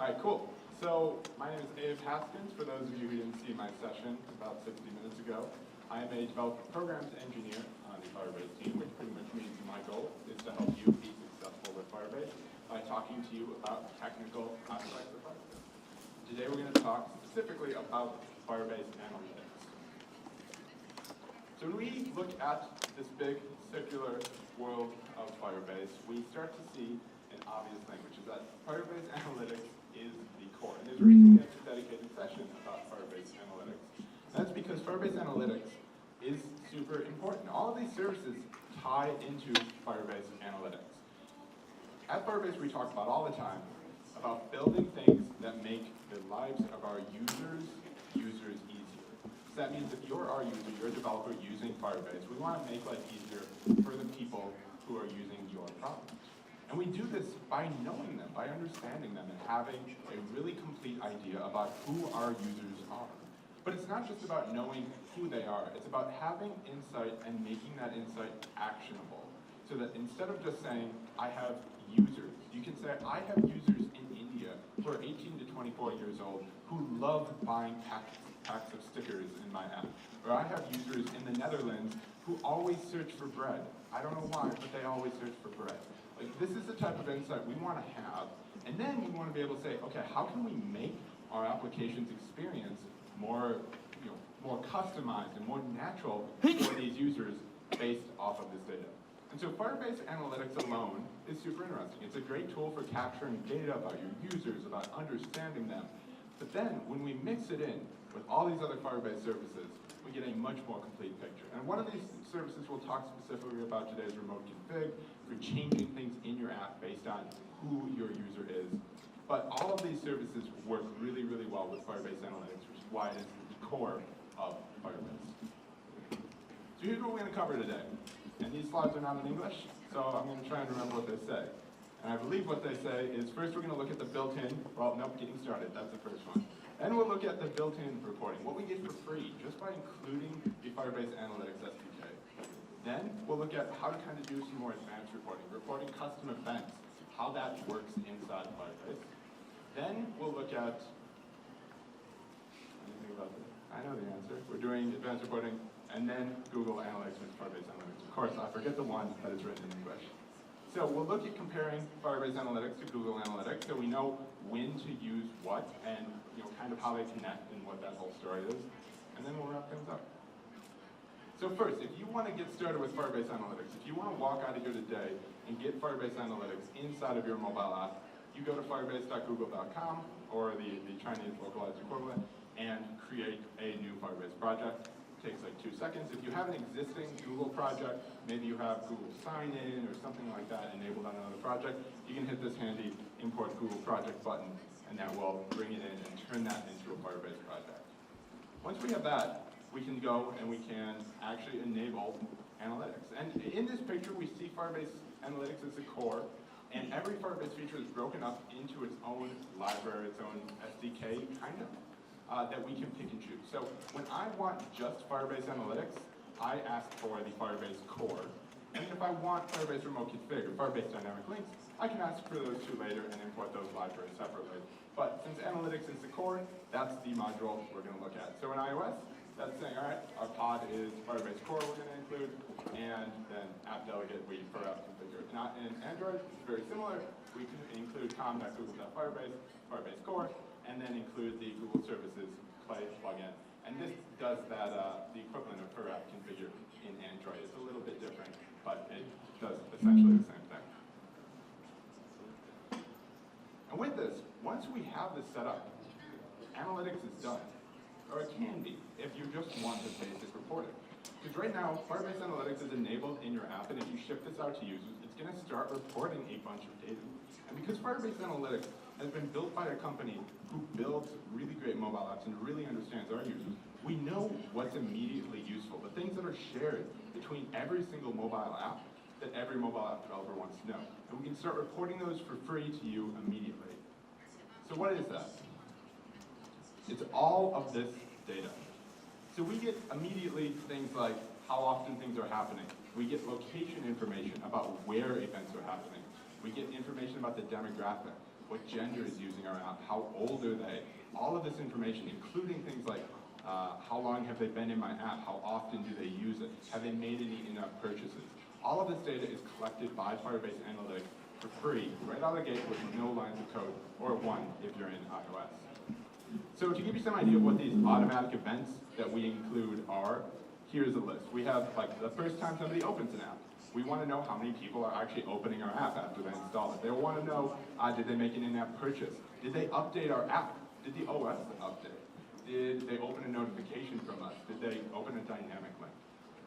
All right, cool. So my name is Abe Haskins. For those of you who didn't see my session about 60 minutes ago, I am a developer programs engineer on the Firebase team, which pretty much means my goal is to help you be successful with Firebase by talking to you about technical aspects of Firebase. Today we're going to talk specifically about Firebase analytics. So when we look at this big circular world of Firebase, we start to see an obvious thing, which is that Firebase analytics is the core. And there's a reason we have a dedicated session about Firebase analytics. That's because Firebase analytics is super important. All of these services tie into Firebase analytics. At Firebase, we talk about all the time about building things that make the lives of our users easier. So that means if you're our user, you're a developer using Firebase, we want to make life easier for the people who are using your product. And we do this by knowing them, by understanding them, and having a really complete idea about who our users are. But it's not just about knowing who they are, it's about having insight and making that insight actionable. So that instead of just saying, I have users, you can say, I have users in India who are 18 to 24 years old who love buying packs of stickers in my app. Or I have users in the Netherlands who always search for bread. I don't know why, but they always search for bread. Like, this is the type of insight we want to have, and then we want to be able to say, okay, how can we make our application's experience more, more customized and more natural for these users based off of this data? And so Firebase Analytics alone is super interesting. It's a great tool for capturing data about your users, about understanding them. But then when we mix it in with all these other Firebase services, we get a much more complete picture. And one of these services we'll talk specifically about today is remote config, for changing things in your app based on who your user is. But all of these services work really, really well with Firebase Analytics, which is why it is the core of Firebase. So here's what we're going to cover today. And these slides are not in English, so I'm going to try and remember what they say. And I believe what they say is, first we're going to look at the built-in, well, nope, getting started, that's the first one. Then we'll look at the built-in reporting, what we get for free just by including the Firebase Analytics SDK. Then we'll look at how to kind of do some more advanced reporting custom events, how that works inside Firebase. Then we'll look at, anything about this? I know the answer. We're doing advanced reporting, and then Google Analytics with Firebase Analytics. Of course, I forget the one that is written in English. So we'll look at comparing Firebase Analytics to Google Analytics so we know when to use what and kind of how they connect and what that whole story is. And then we'll wrap things up. So first, if you want to get started with Firebase Analytics, if you want to walk out of here today and get Firebase Analytics inside of your mobile app, you go to firebase.google.com or the Chinese localized equivalent and create a new Firebase project. Takes like 2 seconds. If you have an existing Google project, maybe you have Google Sign-In or something like that enabled on another project, you can hit this handy Import Google Project button, and that will bring it in and turn that into a Firebase project. Once we have that, we can go and we can actually enable analytics. And in this picture, we see Firebase Analytics as the core, and every Firebase feature is broken up into its own library, its own SDK, kind of. That we can pick and choose. So when I want just Firebase Analytics, I ask for the Firebase core. And if I want Firebase Remote Config or Firebase Dynamic Links, I can ask for those two later and import those libraries separately. But since Analytics is the core, that's the module we're going to look at. So in iOS, that's saying, all right, our pod is Firebase core we're going to include, and then app delegate we for app configure. Now in Android, it's very similar. We can include com.google.firebase, Firebase core, and then include the Google Services plugin. And this does that, the equivalent of per app configure in Android. It's a little bit different, but it does essentially the same thing. And with this, once we have this set up, analytics is done. Or it can be, if you just want the basic reporting. Because right now, Firebase Analytics is enabled in your app, and if you ship this out to users, it's going to start reporting a bunch of data. And because Firebase Analytics has been built by a company who builds really great mobile apps and really understands our users, we know what's immediately useful, the things that are shared between every single mobile app that every mobile app developer wants to know. And we can start reporting those for free to you immediately. So what is that? It's all of this data. So we get immediately things like how often things are happening. We get location information about where events are happening. We get information about the demographic. what gender is using our app, how old are they, all of this information, including things like how long have they been in my app, how often do they use it, have they made any in-app purchases. All of this data is collected by Firebase Analytics for free, right out of the gate with no lines of code, or one if you're in iOS. So to give you some idea of what these automatic events that we include are, here's a list. We have like the first time somebody opens an app. We want to know how many people are actually opening our app after they install it. They want to know, did they make an in-app purchase? Did they update our app? Did the OS update? Did they open a notification from us? Did they open a dynamic link?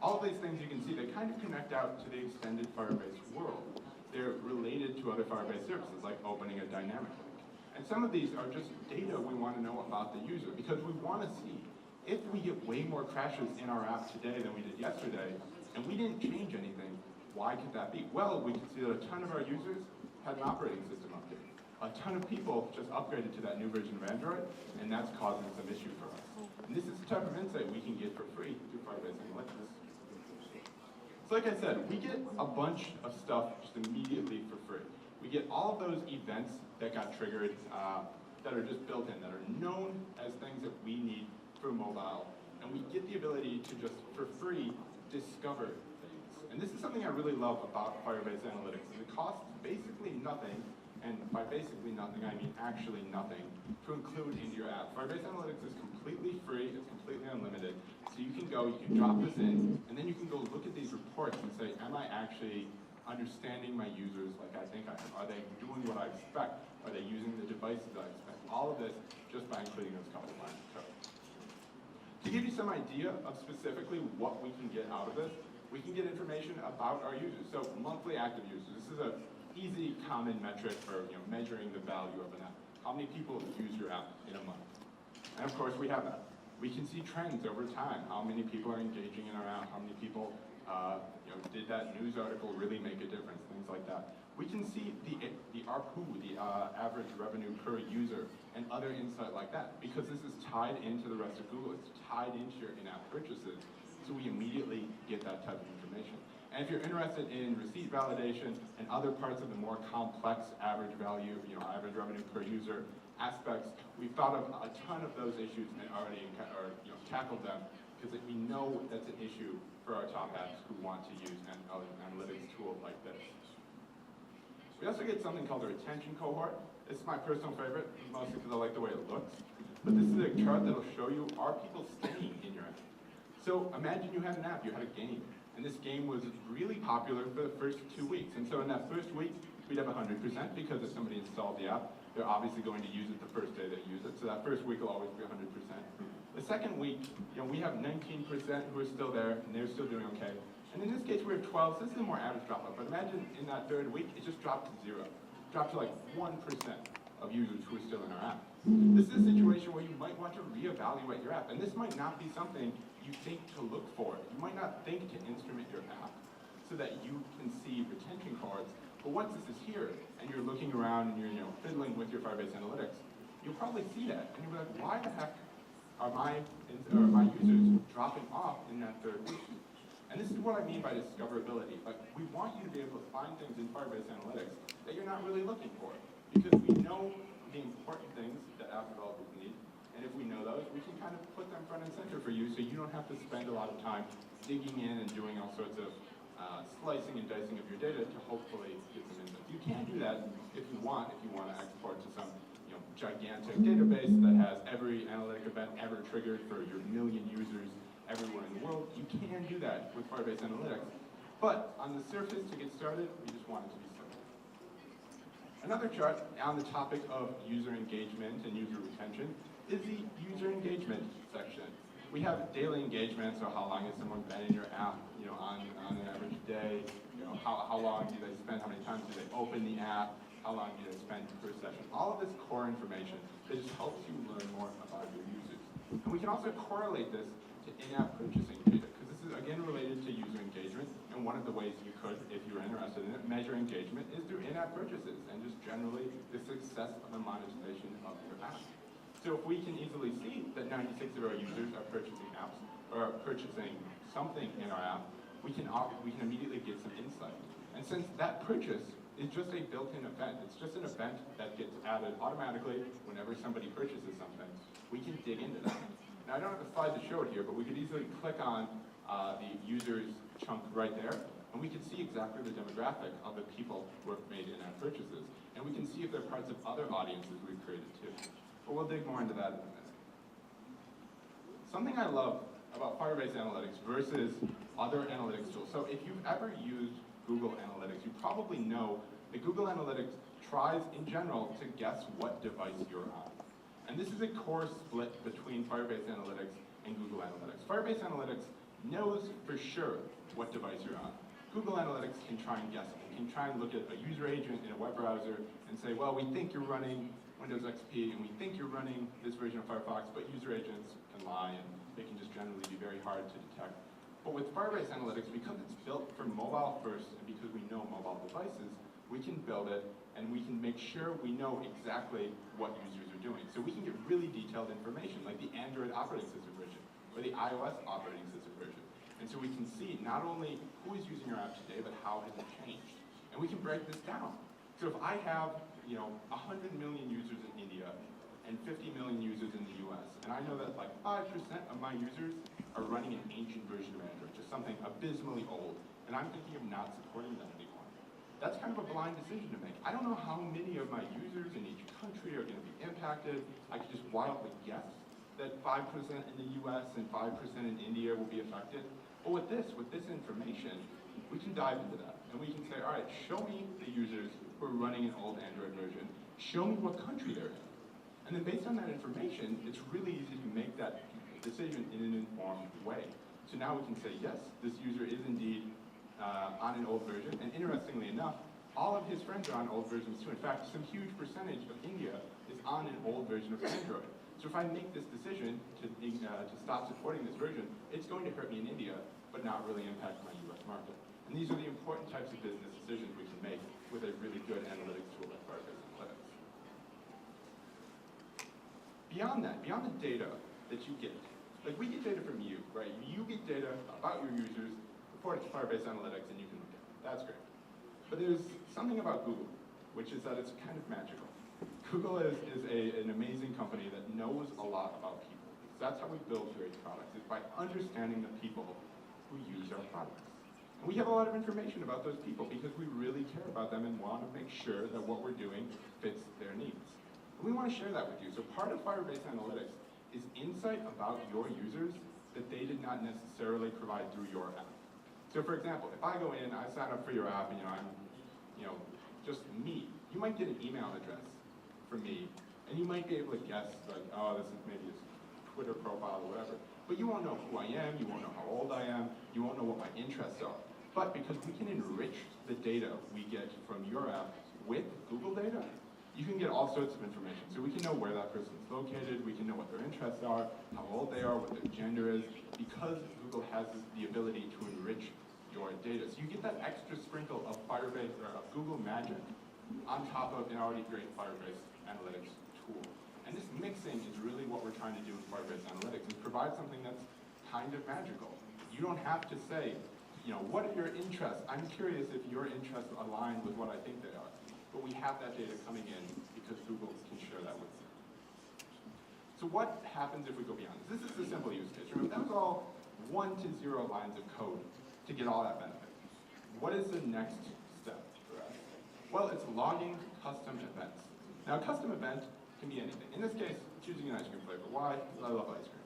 All of these things you can see, they kind of connect out to the extended Firebase world. They're related to other Firebase services, like opening a dynamic link. And some of these are just data we want to know about the user, because we want to see if we get way more crashes in our app today than we did yesterday, and we didn't change anything, why could that be? Well, we can see that a ton of our users had an operating system update. A ton of people just upgraded to that new version of Android, and that's causing some issue for us. And this is the type of insight we can get for free through Firebase Analytics. So like I said, we get a bunch of stuff just immediately for free. We get all of those events that got triggered that are just built in, that are known as things that we need for mobile. And we get the ability to just, for free, discover things. And this is something I really love about Firebase Analytics. It costs basically nothing, and by basically nothing, I mean actually nothing, to include into your app. Firebase Analytics is completely free, it's completely unlimited. So you can go, you can drop this in, and then you can go look at these reports and say, am I actually understanding my users like I think I am? Are they doing what I expect? Are they using the devices I expect? All of this just by including those couple lines of code. To give you some idea of specifically what we can get out of this, we can get information about our users. So monthly active users, this is an easy common metric for measuring the value of an app. How many people use your app in a month? And of course we have that. We can see trends over time. How many people are engaging in our app? How many people did that news article really make a difference? Things like that. We can see the ARPU, the average revenue per user, and other insight like that, because this is tied into the rest of Google. It's tied into your in-app purchases, so we immediately get that type of information. And if you're interested in receipt validation and other parts of the more complex average value, average revenue per user aspects, we've thought of a ton of those issues and already tackled them, because we know that's an issue for our top apps who want to use an analytics tool like this. We also get something called a retention cohort. This is my personal favorite, mostly because I like the way it looks. But this is a chart that will show you, are people staying in your app? So imagine you had an app, you had a game, and this game was really popular for the first 2 weeks. And so in that first week, we'd have 100%, because if somebody installed the app, they're obviously going to use it the first day they use it. So that first week will always be 100%. The second week, we have 19% who are still there, and they're still doing okay. And in this case, we have 12, so this is a more average dropout. But imagine in that third week, it just dropped to 0. Dropped to like 1% of users who are still in our app. This is a situation where you might want to reevaluate your app. And this might not be something you think to look for. You might not think to instrument your app so that you can see retention cohorts. But once this is here, and you're looking around and you're fiddling with your Firebase Analytics, you'll probably see that. And you'll be like, why the heck are my users dropping off in that third week? And this is what I mean by discoverability. Like, we want you to be able to find things in Firebase Analytics that you're not really looking for, because we know the important things that app developers need, and if we know those, we can kind of put them front and center for you, so you don't have to spend a lot of time digging in and doing all sorts of slicing and dicing of your data to hopefully get some insights. You can do that if you want to export to some gigantic database that has every analytic event ever triggered for your million users everywhere in the world. You can do that with Firebase Analytics. But on the surface, to get started, we just want it to be simple. Another chart on the topic of user engagement and user retention is the user engagement section. We have daily engagement, so how long has someone been in your app, on an average day, how long do they spend, how many times do they open the app, how long do they spend per session. All of this core information that just helps you learn more about your users. And we can also correlate this to in-app purchasing data, because this is again related to user engagement, and one of the ways you could, if you're interested in it, measure engagement is through in-app purchases and just generally the success of the monetization of your app. So if we can easily see that 96 of our users are purchasing apps, or are purchasing something in our app, we can immediately get some insight. And since that purchase is just a built-in event. It's just an event that gets added automatically whenever somebody purchases something. We can dig into that. Now, I don't have a slide to show it here, but we could easily click on the users chunk right there, and we can see exactly the demographic of the people who have made in-app purchases. And we can see if they're parts of other audiences we've created too. But we'll dig more into that in a minute. Something I love about Firebase Analytics versus other analytics tools. So if you've ever used Google Analytics, you probably know that Google Analytics tries in general to guess what device you're on. And this is a core split between Firebase Analytics and Google Analytics. Firebase Analytics knows for sure what device you're on. Google Analytics can try and guess it. It can try and look at a user agent in a web browser and say, well, we think you're running Windows XP and we think you're running this version of Firefox, but user agents can lie and they can just generally be very hard to detect. But with Firebase Analytics, because it's built for mobile first and because we know mobile devices, we can build it and we can make sure we know exactly what users are doing. So we can get really detailed information, like the Android operating system version or the iOS operating system version. And so we can see not only who is using our app today, but how has it changed. And we can break this down. So if I have 100 million users in India and 50 million users in the US, and I know that like 5% of my users are running an ancient version of Android, just something abysmally old, and I'm thinking of not supporting that anymore. That's kind of a blind decision to make. I don't know how many of my users in each country are going to be impacted. I could just wildly guess that 5% in the US and 5% in India will be affected. But with this information, we can dive into that. And we can say, all right, show me the users who are running an old Android version. Show me what country they're in. And then based on that information, it's really easy to make that decision in an informed way. So now we can say, yes, this user is indeed on an old version. And interestingly enough, all of his friends are on old versions too. In fact, some huge percentage of India is on an old version of Android. So if I make this decision to stop supporting this version, it's going to hurt me in India, but not really impact my US market. And these are the important types of business decisions we can make with a really good analytics tool like Firebase Analytics. Beyond that, beyond the data that you get, like we get data from you, right? You get data about your users, report it to Firebase Analytics, and you can look at it. That's great. But there's something about Google, which is that it's kind of magical. Google is an amazing company that knows a lot about people. That's how we build great products, is by understanding the people who use our products. And we have a lot of information about those people because we really care about them and want to make sure that what we're doing fits their needs. And we want to share that with you. So part of Firebase Analytics is insight about your users that they did not necessarily provide through your app. So for example, if I go in, I sign up for your app, and I'm just me, you might get an email address from me, and you might be able to guess, like, oh, this is maybe his Twitter profile or whatever. But you won't know who I am, you won't know how old I am, you won't know what my interests are. But because we can enrich the data we get from your app with Google data, you can get all sorts of information. So we can know where that person is located, we can know what their interests are, how old they are, what their gender is, because Google has the ability to enrich your data. So you get that extra sprinkle of Firebase or of Google magic on top of an already great Firebase Analytics tool. And this mixing is really what we're trying to do with Firebase Analytics, is provide something that's kind of magical. You don't have to say, what are your interests? I'm curious if your interests align with what I think they are. But we have that data coming in because Google can share that with you. So what happens if we go beyond this? This is the simple use case. Remember, that was all 1 to 0 lines of code to get all that benefit. What is the next step for us? Well, it's logging custom events. Now, a custom event can be anything. In this case, choosing an ice cream flavor. Why? Because I love ice cream.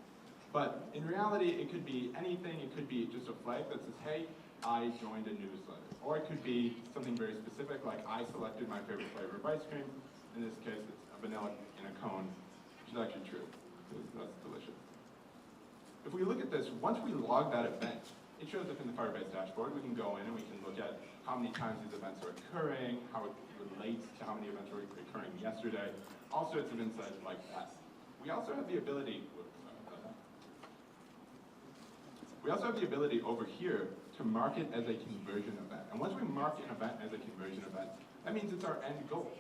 But in reality, it could be anything. It could be just a flag that says, hey, I joined a newsletter. Or it could be something very specific, like I selected my favorite flavor of ice cream. In this case, it's a vanilla in a cone, which is actually true, because that's delicious. If we look at this, once we log that event, it shows up in the Firebase dashboard. We can go in and we can look at how many times these events are occurring, how it relates to how many events were occurring yesterday, all sorts of insights like that. We also have the ability, over here to mark it as a conversion event. And once we mark an event as a conversion event, that means it's our end goal.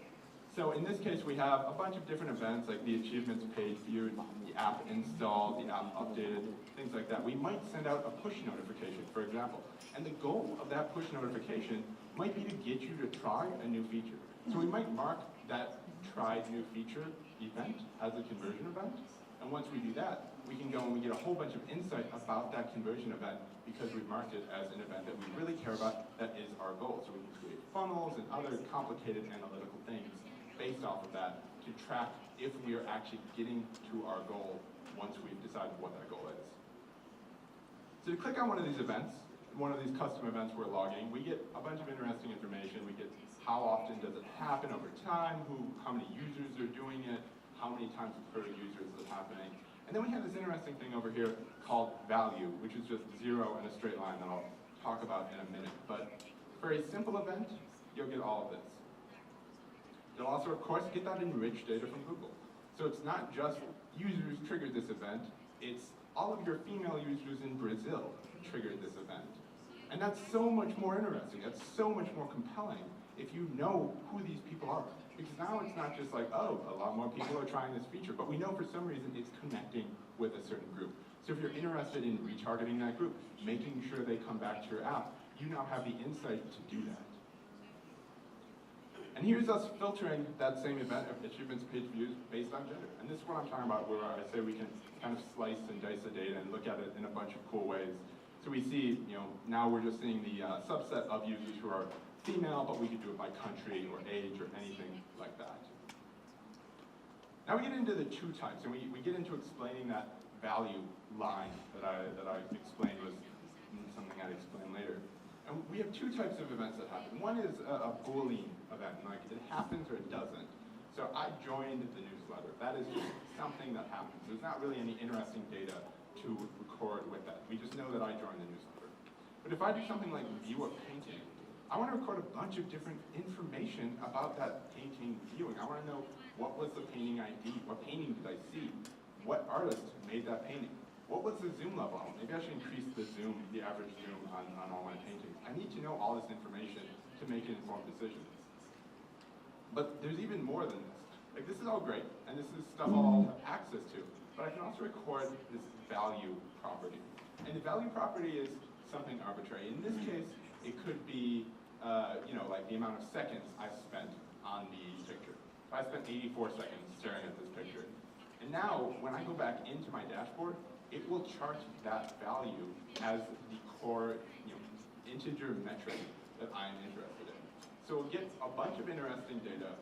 So in this case, we have a bunch of different events, like the achievements page viewed, the app installed, the app updated, things like that. We might send out a push notification, for example. And the goal of that push notification might be to get you to try a new feature. So we might mark that try new feature event as a conversion event. And once we do that, we can go and we get a whole bunch of insight about that conversion event because we've marked it as an event that we really care about that is our goal. So we can create funnels and other complicated analytical things based off of that to track if we are actually getting to our goal once we've decided what that goal is. So to click on one of these events, one of these custom events we're logging, we get a bunch of interesting information. We get how often does it happen over time, how many users are doing it, how many times per user is it happening. And then we have this interesting thing over here called value, which is just 0 and a straight line that I'll talk about in a minute. But for a simple event, you'll get all of this. You'll also, of course, get that enriched data from Google. So it's not just users triggered this event, it's all of your female users in Brazil triggered this event. And that's so much more interesting, that's so much more compelling if you know who these people are. Because now it's not just like, oh, a lot more people are trying this feature, but we know for some reason it's connecting with a certain group. So if you're interested in retargeting that group, making sure they come back to your app, you now have the insight to do that. And here's us filtering that same event of achievements page views based on gender. And this is what I'm talking about where I say we can kind of slice and dice the data and look at it in a bunch of cool ways. So we see, now we're just seeing the subset of users who are female, but we could do it by country or age or anything like that. Now we get into the two types, and we get into explaining that value line that I explained was something I'd explain later. And we have two types of events that happen. One is a Boolean event, like it happens or it doesn't. So I joined the newsletter. That is just something that happens. There's not really any interesting data to record with that. We just know that I joined the newsletter. But if I do something like view a painting, I want to record a bunch of different information about that painting viewing. I want to know what was the painting ID, what painting did I see, what artist made that painting, what was the zoom level? Maybe I should increase the zoom, the average zoom on all my paintings. I need to know all this information to make an informed decision. But there's even more than this. Like this is all great, and this is stuff I'll have access to, but I can also record this value property. And the value property is something arbitrary. In this case, it could be like the amount of seconds I spent on the picture. If I spent 84 seconds staring at this picture. And now, when I go back into my dashboard, it will chart that value as the core integer metric that I'm interested in. So we'll get a bunch of interesting data,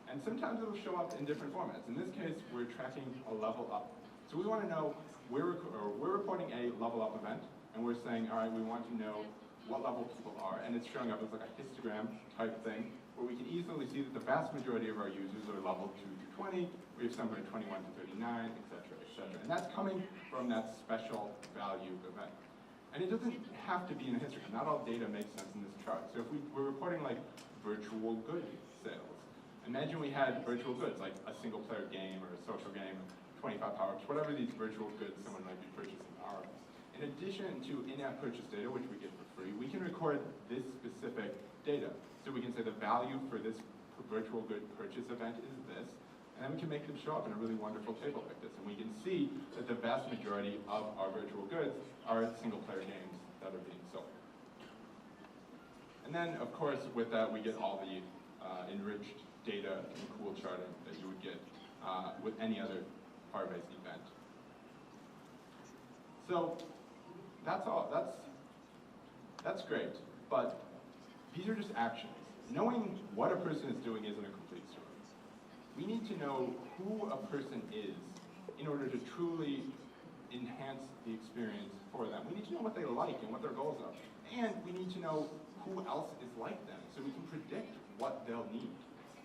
and sometimes it'll show up in different formats. In this case, we're tracking a level up. So we want to know, we're reporting a level up event, and we're saying, all right, we want to know what level people are, and it's showing up as like a histogram type thing, where we can easily see that the vast majority of our users are level 2 to 20, we have some who are 21 to 39, etc., etc. And that's coming from that special value event. And it doesn't have to be in a histogram. Not all data makes sense in this chart. So if we're reporting like virtual good sales, imagine we had virtual goods, like a single player game or a social game, 25 power-ups, whatever these virtual goods someone might be purchasing are. In addition to in-app purchase data, which we get for free, we can record this specific data. So we can say the value for this virtual good purchase event is this, and then we can make them show up in a really wonderful table like this. And we can see that the vast majority of our virtual goods are single-player games that are being sold. And then, of course, with that, we get all the enriched data and cool charting that you would get with any other Firebase event. So that's all. That's great, but these are just actions. Knowing what a person is doing isn't a complete story. We need to know who a person is in order to truly enhance the experience for them. We need to know what they like and what their goals are. And we need to know who else is like them so we can predict what they'll need.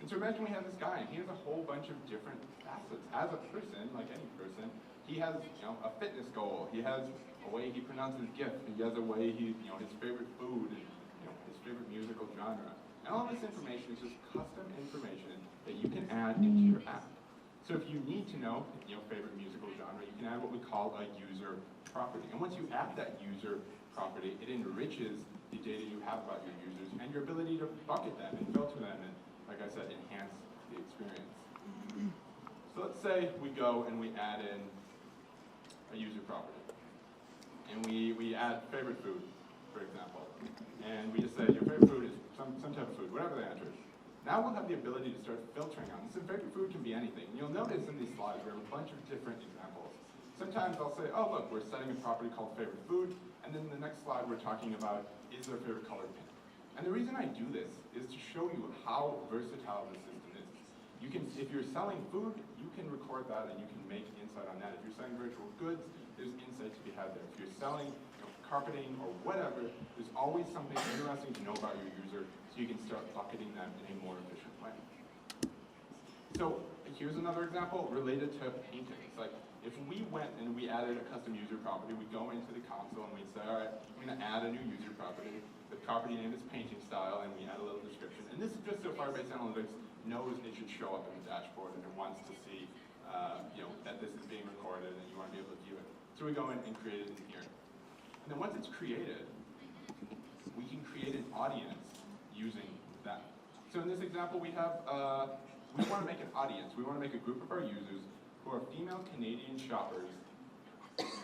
And so imagine we have this guy, and he has a whole bunch of different facets. As a person, like any person, he has a fitness goal. He has a way he pronounces GIF. He has a way his favorite food, and his favorite musical genre. And all this information is just custom information that you can add into your app. So if you need to know favorite musical genre, you can add what we call a user property. And once you add that user property, it enriches the data you have about your users and your ability to bucket them and filter them and, like I said, enhance the experience. So let's say we go and we add in a user property. And we add favorite food, for example. And we just say your favorite food is some Now we'll have the ability to start filtering on this. And favorite food can be anything. You'll notice in these slides we have a bunch of different examples. Sometimes I'll say, oh look, we're setting a property called favorite food, and then the next slide we're talking about is their favorite color pink. And the reason I do this is to show you how versatile the system is. You can, if you're selling food, you can record that and you can make insight on that. If you're selling virtual goods, there's insight to be had there. If you're selling carpeting or whatever, there's always something interesting to know about your user, so you can start bucketing them in a more efficient way. So here's another example related to paintings. Like if we went and we added a custom user property, we'd go into the console and we'd say, all right, I'm going to add a new user property. The property name is painting style, and we add a little description. And this is just so Firebase Analytics knows it should show up in the dashboard, and it wants to see that this is being recorded and you want to be able to view it. So we go in and create it in here. And then once it's created, we can create an audience using that. So in this example, we have, we want to make an audience. We want to make a group of our users who are female Canadian shoppers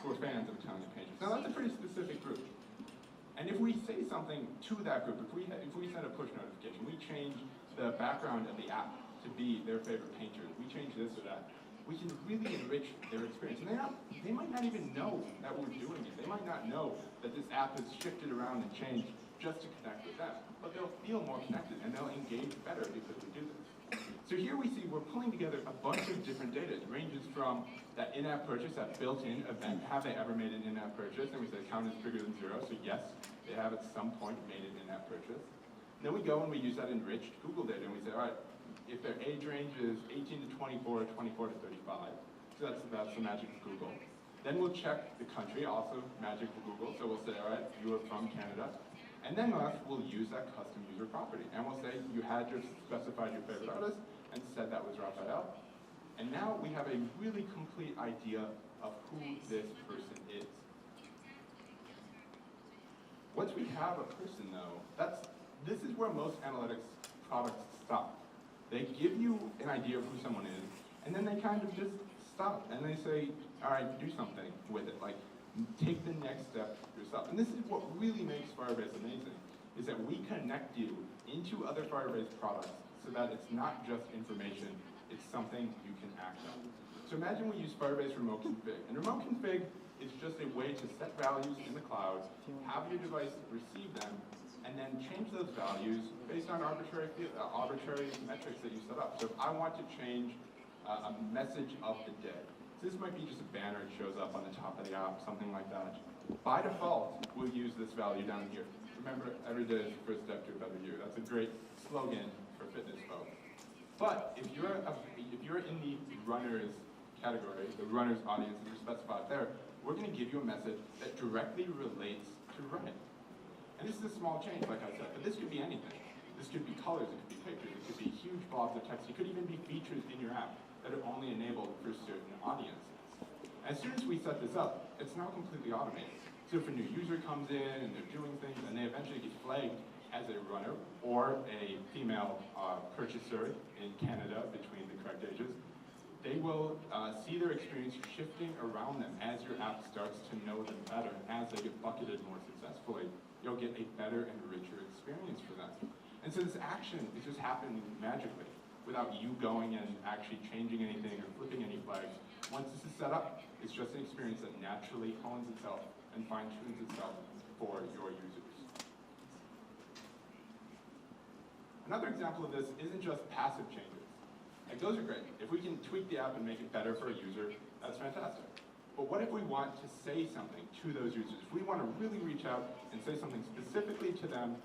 who are fans of Italian painters. Now that's a pretty specific group. And if we say something to that group, if we send a push notification, we change the background of the app to be their favorite painter, we change this or that, we can really enrich their experience. And they might not even know that we're doing it. They might not know that this app is shifted around and changed just to connect with them. But they'll feel more connected and they'll engage better because we do this. So here we see we're pulling together a bunch of different data. It ranges from that in-app purchase, that built-in event. Have they ever made an in-app purchase? And we say count is bigger than 0. So yes, they have at some point made an in-app purchase. Then we go and we use that enriched Google data and we say, all right, if their age range is 18 to 24, 24 to 35, so that's the magic of Google. Then we'll check the country, also magic of Google. So we'll say, all right, you are from Canada. And then we'll use that custom user property. And we'll say you had specified your favorite artist and said that was Raphael. And now we have a really complete idea of who this person is. Once we have a person though, this is where most analytics products stop. They give you an idea of who someone is, and then they kind of just stop, and they say, all right, do something with it, like take the next step yourself. And this is what really makes Firebase amazing, is that we connect you into other Firebase products so that it's not just information, it's something you can act on. So imagine we use Firebase Remote Config, and Remote Config is just a way to set values in the cloud, have your device receive them, and then change those values based on arbitrary metrics that you set up. So if I want to change a message of the day, so this might be just a banner that shows up on the top of the app, something like that. By default, we'll use this value down here. Remember, every day is the first step to a better you. That's a great slogan for fitness folks. But if you're in the runners category, the runners audience that you specified there, we're going to give you a message that directly relates to running. And this is a small change, like I said, but this could be anything. This could be colors, it could be pictures, it could be huge blobs of text. It could even be features in your app that are only enabled for certain audiences. As soon as we set this up, it's now completely automated. So if a new user comes in and they're doing things and they eventually get flagged as a runner or a female purchaser in Canada between the correct ages, they will see their experience shifting around them as your app starts to know them better. As they get bucketed more successfully, you'll get a better and richer experience for them. And so this action is just happening magically without you going and actually changing anything or flipping any flags. Once this is set up, it's just an experience that naturally hones itself and fine-tunes itself for your users. Another example of this isn't just passive changes. Like those are great. If we can tweak the app and make it better for a user, that's fantastic. But what if we want to say something to those users? If we want to really reach out and say something specifically to them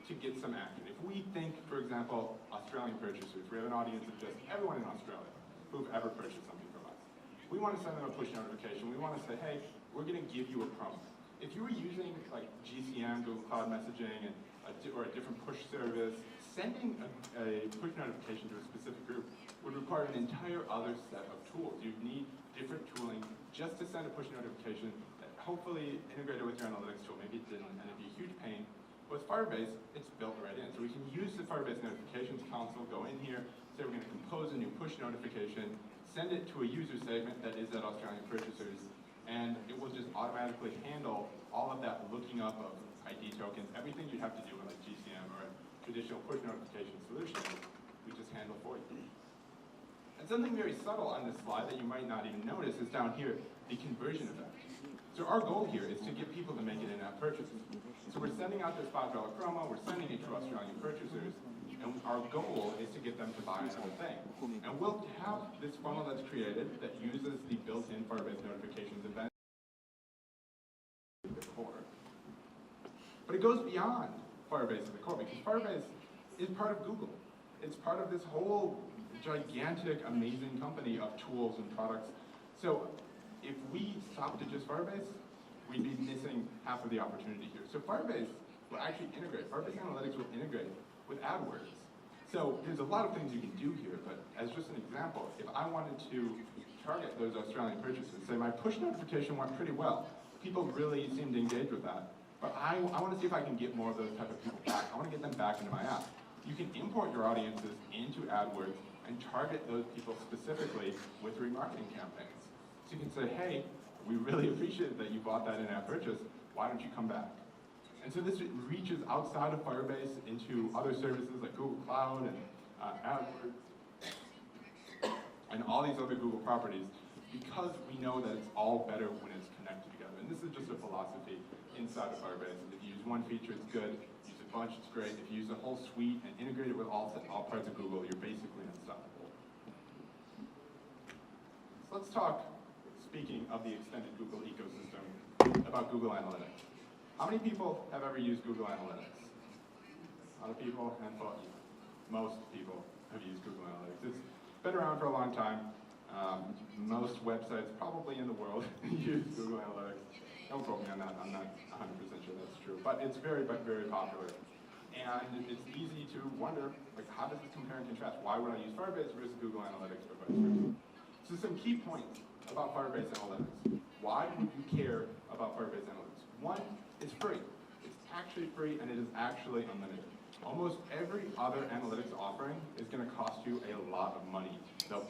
to get some action. If we think, for example, Australian purchasers, we have an audience of just everyone in Australia who've ever purchased something from us. We want to send them a push notification. We want to say, hey, we're going to give you a promo. If you were using like GCM, Google Cloud Messaging, or a different push service, sending a push notification to a specific group would require an entire other set of tools. You'd need different tooling just to send a push notification that hopefully integrated with your analytics tool. Maybe it didn't, and it'd be a huge pain. With Firebase, it's built right in. So we can use the Firebase notifications console, go in here, say we're going to compose a new push notification, send it to a user segment that is at Australian purchasers, and it will just automatically handle all of that looking up of ID tokens, everything you'd have to do with like GCM or traditional push notification solutions, we just handle for you. And something very subtle on this slide that you might not even notice is down here, the conversion event. So our goal here is to get people to make it in-app purchases. So we're sending out this $5 promo, we're sending it to Australian purchasers, and our goal is to get them to buy another thing. And we'll have this funnel that's created that uses the built-in Firebase notifications event at the core. But it goes beyond Firebase at the core, because Firebase is part of Google. It's part of this whole gigantic, amazing company of tools and products. So if we stop to just Firebase, we'd be missing half of the opportunity here. So Firebase will actually integrate, Firebase Analytics will integrate with AdWords. So there's a lot of things you can do here, but as just an example, if I wanted to target those Australian purchases, say my push notification went pretty well, people really seem to engage with that, but I want to see if I can get more of those type of people back. I want to get them back into my app. You can import your audiences into AdWords and target those people specifically with remarketing campaigns. So you can say, hey, we really appreciate that you bought that in-app purchase. Why don't you come back? And so this reaches outside of Firebase into other services like Google Cloud and AdWords and all these other Google properties, because we know that it's all better when it's connected together. And this is just a philosophy inside of Firebase. If you use one feature, it's good. Use a bunch, it's great. If you use the whole suite and integrate it with all parts of Google, you're basically unstoppable. So let's talk, speaking of the extended Google ecosystem, about Google Analytics. How many people have ever used Google Analytics? A lot of people, handful. Most people have used Google Analytics. It's been around for a long time. Most websites probably in the world use Google Analytics. Don't quote me on that. I'm not 100% sure that's true. But it's very popular. And it's easy to wonder, like, how does this compare and contrast? Why would I use Firebase versus Google Analytics or vice versa? So some key points about Firebase Analytics. Why would you care about Firebase Analytics? One, it's free. It's actually free, and it is actually unlimited. Almost every other analytics offering is going to cost you a lot of money.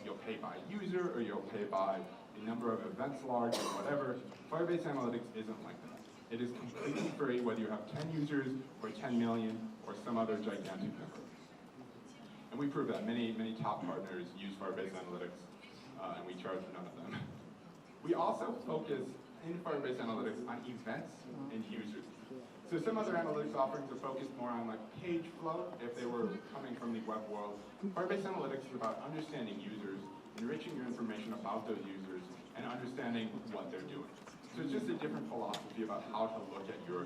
You'll pay by user, or you'll pay by the number of events logged, or whatever. Firebase Analytics isn't like that. It is completely free, whether you have 10 users, or 10 million, or some other gigantic number. And we prove that. Many top partners use Firebase Analytics, and we charge none of them. We also focus in Firebase Analytics on events and users. So some other analytics offerings are focused more on like page flow, if they were coming from the web world. Firebase Analytics is about understanding users, enriching your information about those users, and understanding what they're doing. So it's just a different philosophy about how to look at your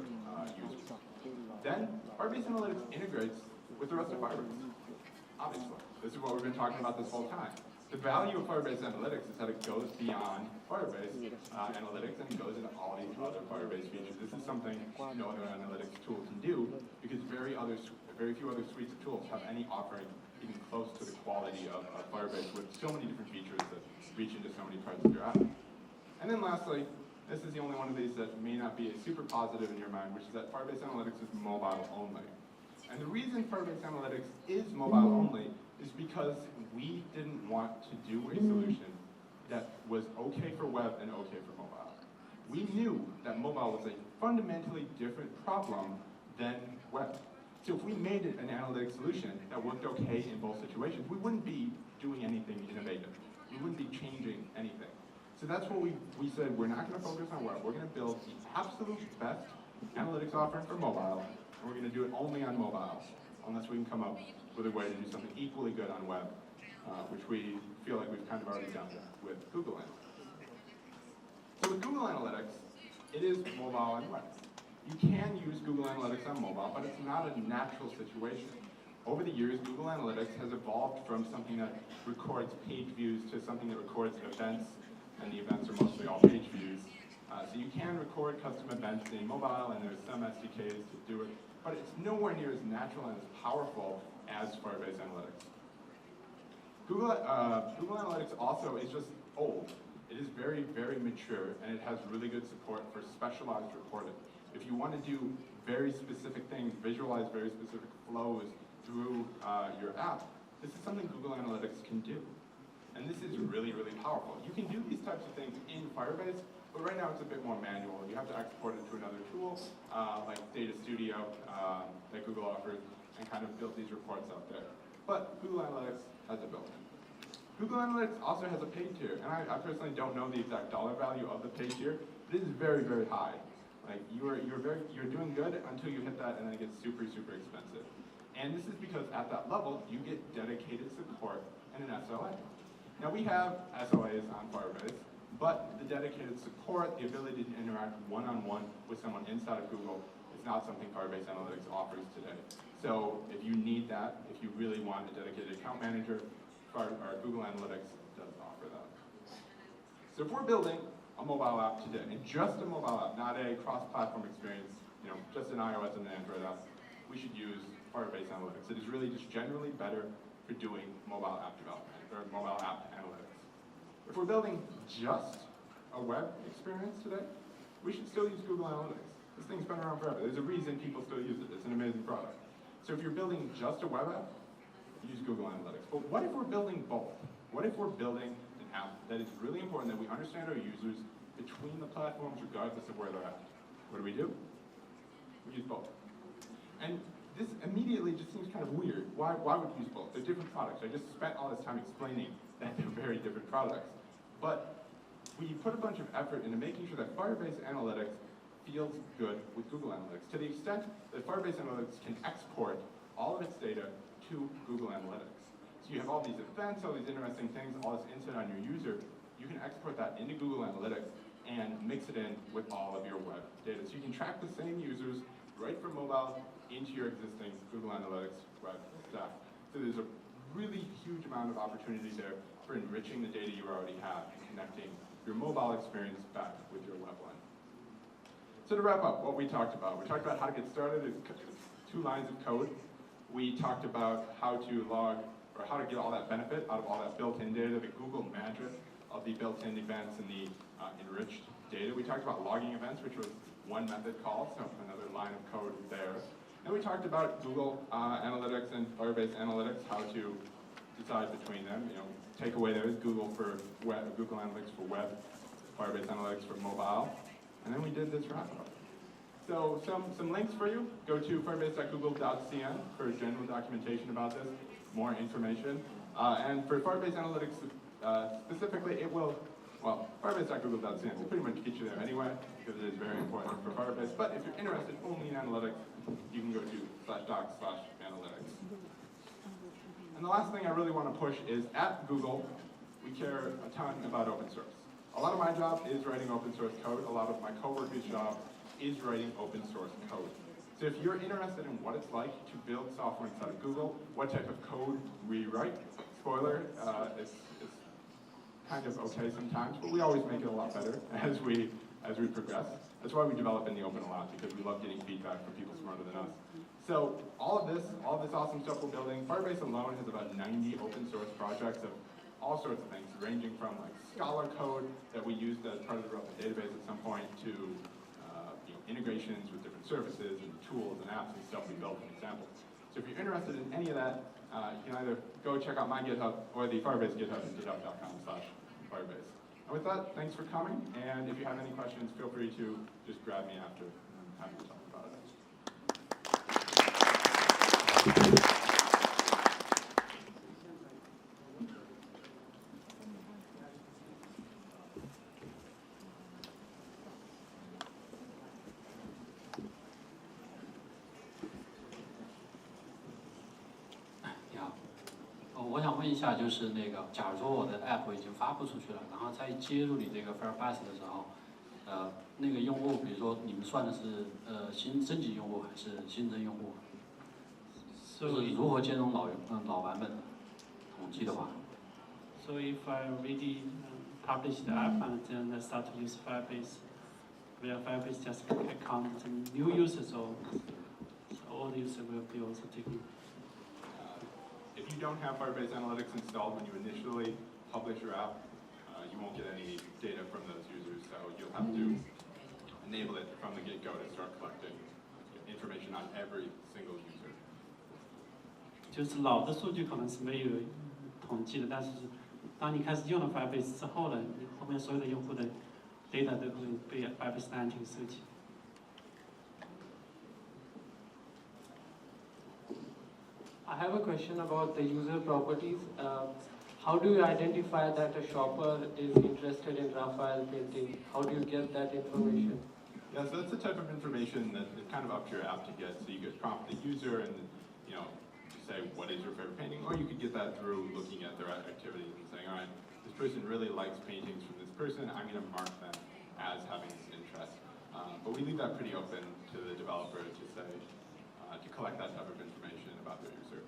users. Then, Firebase Analytics integrates with the rest of Firebase. Obviously, this is what we've been talking about this whole time. The value of Firebase Analytics is that it goes beyond Firebase Analytics and it goes into all these other Firebase features. This is something no other analytics tool can do, because very few other suites of tools have any offering even close to the quality of Firebase, with so many different features that reach into so many parts of your app. And then lastly, this is the only one of these that may not be super positive in your mind, which is that Firebase Analytics is mobile only. And the reason Firebase Analytics is mobile only is because we didn't want to do a solution that was okay for web and okay for mobile. We knew that mobile was a fundamentally different problem than web. So if we made it an analytic solution that worked okay in both situations, we wouldn't be doing anything innovative. We wouldn't be changing anything. So that's what we said, we're not going to focus on web. We're going to build the absolute best analytics offering for mobile, and we're going to do it only on mobile, unless we can come up with a way to do something equally good on web, which we feel like we've kind of already done with Google Analytics. So with Google Analytics, it is mobile and web. You can use Google Analytics on mobile, but it's not a natural situation. Over the years, Google Analytics has evolved from something that records page views to something that records events, and the events are mostly all page views. So you can record custom events in mobile, and there's some SDKs to do it, but it's nowhere near as natural and as powerful as Firebase Analytics. Google Analytics also is just old. It is very mature, and it has really good support for specialized reporting. If you want to do very specific things, visualize very specific flows through your app, this is something Google Analytics can do. And this is really powerful. You can do these types of things in Firebase, but right now it's a bit more manual. You have to export it to another tool, like Data Studio, that Google offers. and kind of build these reports out there. But Google Analytics has a built-in. Google Analytics also has a paid tier, and I personally don't know the exact dollar value of the paid tier. It is very, very high. Like you're doing good until you hit that, and then it gets super, super expensive. And this is because at that level, you get dedicated support and an SLA. Now we have SLAs on Firebase, but the dedicated support, the ability to interact one-on-one with someone inside of Google, is not something Firebase Analytics offers today. So if you need that, if you really want a dedicated account manager, Google Analytics does offer that. So if we're building a mobile app today, and just a mobile app, not a cross-platform experience, just an iOS and an Android app, we should use Firebase Analytics. It is really just generally better for doing mobile app development, or mobile app analytics. If we're building just a web experience today, we should still use Google Analytics. This thing's been around forever. There's a reason people still use it. It's an amazing product. So if you're building just a web app, use Google Analytics. But what if we're building both? What if we're building an app that is really important that we understand our users between the platforms regardless of where they're at? What do? We use both. And this immediately just seems kind of weird. Why would we use both? They're different products. I just spent all this time explaining that they're very different products. But we put a bunch of effort into making sure that Firebase Analytics feels good with Google Analytics, to the extent that Firebase Analytics can export all of its data to Google Analytics. So you have all these events, all these interesting things, all this insight on your user. You can export that into Google Analytics and mix it in with all of your web data. So you can track the same users right from mobile into your existing Google Analytics web stack. So there's a really huge amount of opportunity there for enriching the data you already have and connecting your mobile experience back with your web one. So to wrap up what we talked about how to get started. It's 2 lines of code. We talked about how to log, or how to get all that benefit out of all that built-in data, the Google magic of the built-in events and the enriched data. We talked about logging events, which was one method call, so another line of code there. And we talked about Google Analytics and Firebase Analytics, how to decide between them. Takeaway there is Google for web, Google Analytics for web, Firebase Analytics for mobile. And then we did this wrap-up. So some links for you. Go to firebase.google.cn for general documentation about this, more information. And for Firebase Analytics specifically, it will, firebase.google.cn will pretty much get you there anyway, because it is very important for Firebase. But if you're interested only in analytics, you can go to /docs/analytics. And the last thing I really want to push is, at Google, we care a ton about open source. A lot of my job is writing open source code. A lot of my coworkers' job is writing open source code. So if you're interested in what it's like to build software inside of Google, what type of code we write, spoiler, it's kind of okay sometimes, but we always make it a lot better as we progress. That's why we develop in the open a lot, because we love getting feedback from people smarter than us. So all of this awesome stuff we're building, Firebase alone has about 90 open source projects of all sorts of things, ranging from like Scala code that we used as part of the relevant database at some point to integrations with different services and tools and apps and stuff we built in examples. So if you're interested in any of that, you can either go check out my GitHub or the Firebase GitHub at github.com/Firebase. And with that, thanks for coming. And if you have any questions, feel free to just grab me after. I'm happy to talk about it.我想问一下，就是假如说我的 app 已经发布出去了，然后再接入你这个 Firebase 的时候，那个用户，比如说你们算的是升级用户还是新增用户？就是如何兼容老版本的统计的话。So if I already publish the app and then I start to use Firebase, will Firebase just count the new users, or all the users will be also taken? If you don't have Firebase Analytics installed when you initially publish your app, you won't get any data from those users, so you'll have to enable it from the get-go to start collecting information on every single user. 就是老的数据可能是没有统计的，但是当你开始用了 Firebase 之后呢，你后面所有的用户的 data 都会被 Firebase 安全收集。I have a question about the user properties. How do you identify that a shopper is interested in Raphael painting? How do you get that information? Yeah, so that's the type of information that is kind of up to your app to get. So you could prompt the user and, you know, say, what is your favorite painting? Or you could get that through looking at their activities and saying, all right, this person really likes paintings from this person. I'm going to mark them as having this interest. But we leave that pretty open to the developer to say, to collect that type of information about their user.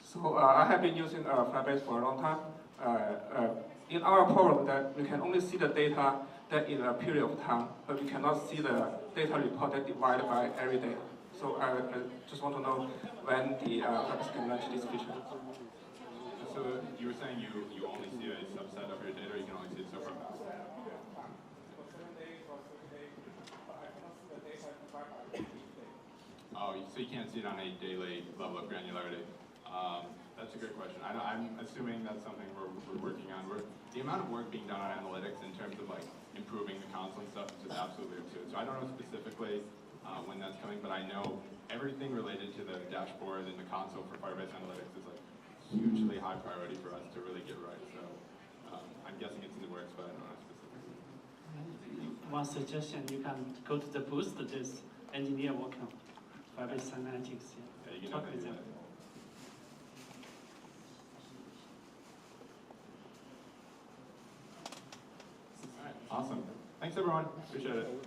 So I have been using Firebase for a long time. In our problem, that we can only see the data that in a period of time, but we cannot see the data report that divided by every day. So I just want to know when the Firebase can launch this feature. So you were saying you only see a subset of your data, or you can only see it so far back? Oh, so you can't see it on a daily level of granularity. That's a good question. I'm assuming that's something we're working on. The amount of work being done on analytics in terms of like improving the console and stuff is just absolutely absurd. So I don't know specifically when that's coming, but I know everything related to the dashboard and the console for Firebase Analytics is like hugely high priority for us to really get right. So I'm guessing it's in the works, but I don't know specifically. One suggestion, you can go to the booth, there's engineer working on Firebase Analytics. Yeah, you can Talk with them. All right, awesome. Thanks everyone, appreciate it.